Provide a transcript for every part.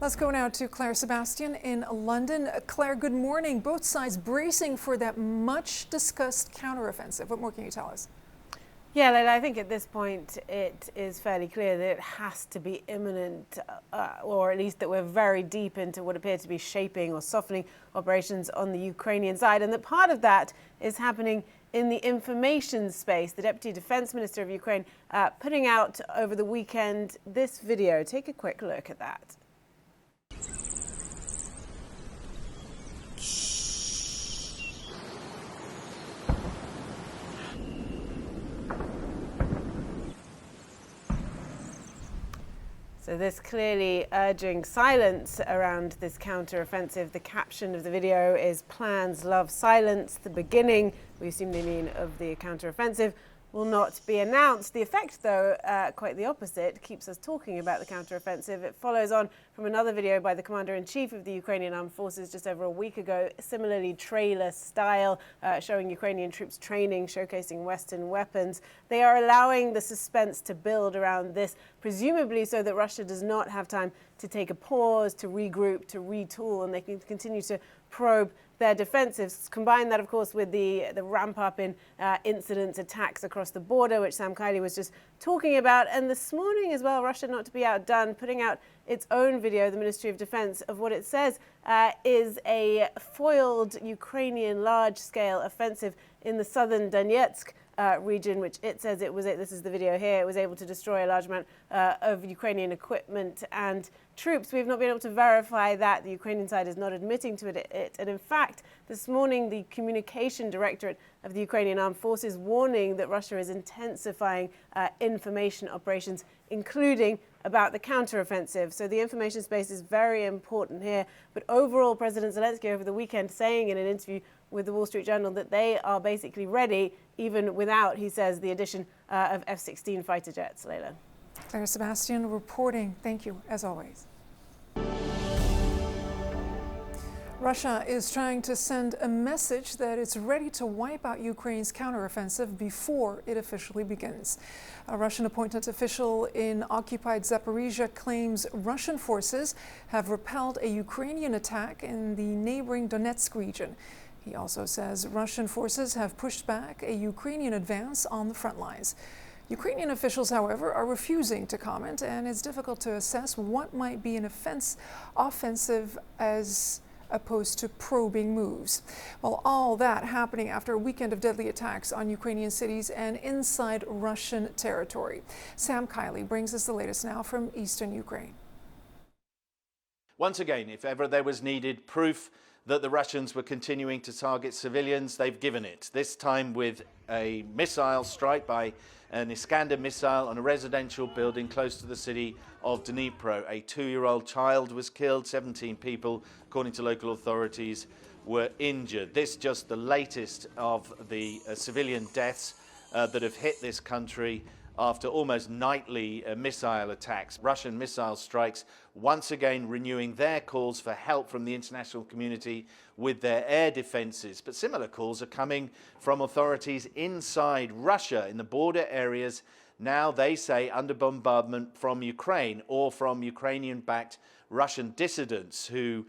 Let's go now to Claire Sebastian in London. Claire, good morning. Both sides bracing for that much discussed counteroffensive. What more can you tell us? Yeah, Leila, I think at this point it is fairly clear that it has to be imminent, or at least that we're very deep into what appear to be shaping or softening operations on the Ukrainian side, and that part of that is happening in the information space. The Deputy Defense Minister of Ukraine putting out over the weekend this video. Take a quick look at that. So this clearly urging silence around this counter-offensive. The caption of the video is "Plans love silence. The beginning," we assume they mean, of the counter-offensive, will not be announced. The effect, though, quite the opposite, keeps us talking about the counter-offensive. It follows on from another video by the Commander-in-Chief of the Ukrainian Armed Forces just over a week ago, similarly trailer style, showing Ukrainian troops training, showcasing Western weapons. They are allowing the suspense to build around this, presumably so that Russia does not have time to take a pause, to regroup, to retool, and they can continue to probe their defensives. Combine that, of course, with the ramp up in incidents, attacks across the border, which Sam Kiley was just talking about. And this morning as well, Russia, not to be outdone, putting out its own video, the Ministry of Defense, of what it says is a foiled Ukrainian large-scale offensive in the southern Donetsk region, which it says it was, this is the video here, it was able to destroy a large amount of Ukrainian equipment and troops. We've not been able to verify that. The Ukrainian side is not admitting to it. And in fact, this morning, the Communication Directorate of the Ukrainian Armed Forces warning that Russia is intensifying information operations, including about the counteroffensive. So the information space is very important here. But overall, President Zelensky over the weekend saying in an interview with the Wall Street Journal that they are basically ready, even without, he says, the addition of F-16 fighter jets. Leila. Claire Sebastian reporting. Thank you, as always. Russia is trying to send a message that it's ready to wipe out Ukraine's counteroffensive before it officially begins. A Russian appointed official in occupied Zaporizhia claims Russian forces have repelled a Ukrainian attack in the neighboring Donetsk region. He also says Russian forces have pushed back a Ukrainian advance on the front lines. Ukrainian officials, however, are refusing to comment, and it's difficult to assess what might be an offensive as opposed to probing moves. Well, all that happening after a weekend of deadly attacks on Ukrainian cities and inside Russian territory. Sam Kiley brings us the latest now from eastern Ukraine. Once again, if ever there was needed proof that the Russians were continuing to target civilians, they've given it. This time with a missile strike by an Iskander missile on a residential building close to the city of Dnipro. A 2-year-old child was killed, 17 people, according to local authorities, were injured. This just the latest of the civilian deaths that have hit this country after almost nightly missile attacks. Russian missile strikes once again renewing their calls for help from the international community with their air defenses. But similar calls are coming from authorities inside Russia in the border areas. Now they say under bombardment from Ukraine or from Ukrainian-backed Russian dissidents who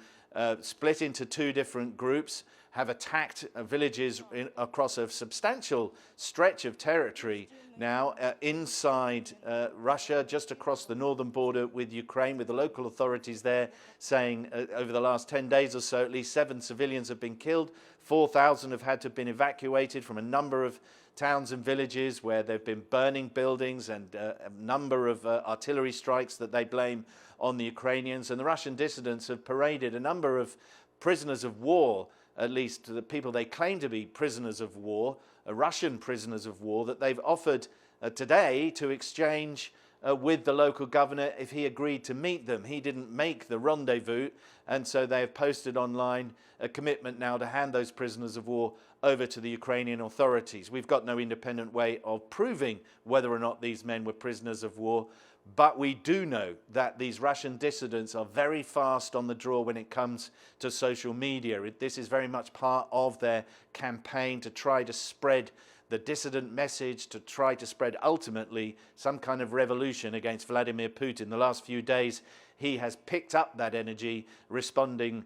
split into two different groups, have attacked villages across a substantial stretch of territory now inside Russia, just across the northern border with Ukraine, with the local authorities there saying over the last 10 days or so, at least 7 civilians have been killed. 4,000 have had to have been evacuated from a number of towns and villages where they've been burning buildings and a number of artillery strikes that they blame on the Ukrainians. And the Russian dissidents have paraded a number of prisoners of war, at least the people they claim to be prisoners of war, Russian prisoners of war, that they've offered today to exchange with the local governor if he agreed to meet them. He didn't make the rendezvous, and so they have posted online a commitment now to hand those prisoners of war over to the Ukrainian authorities. We've got no independent way of proving whether or not these men were prisoners of war, but we do know that these Russian dissidents are very fast on the draw when it comes to social media. This is very much part of their campaign to try to spread the dissident message, to try to spread ultimately some kind of revolution against Vladimir Putin. The last few days he has picked up that energy, responding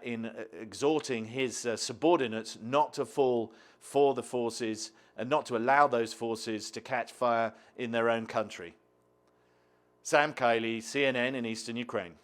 in exhorting his subordinates not to fall for the forces and not to allow those forces to catch fire in their own country. Sam Kiley, CNN in Eastern Ukraine.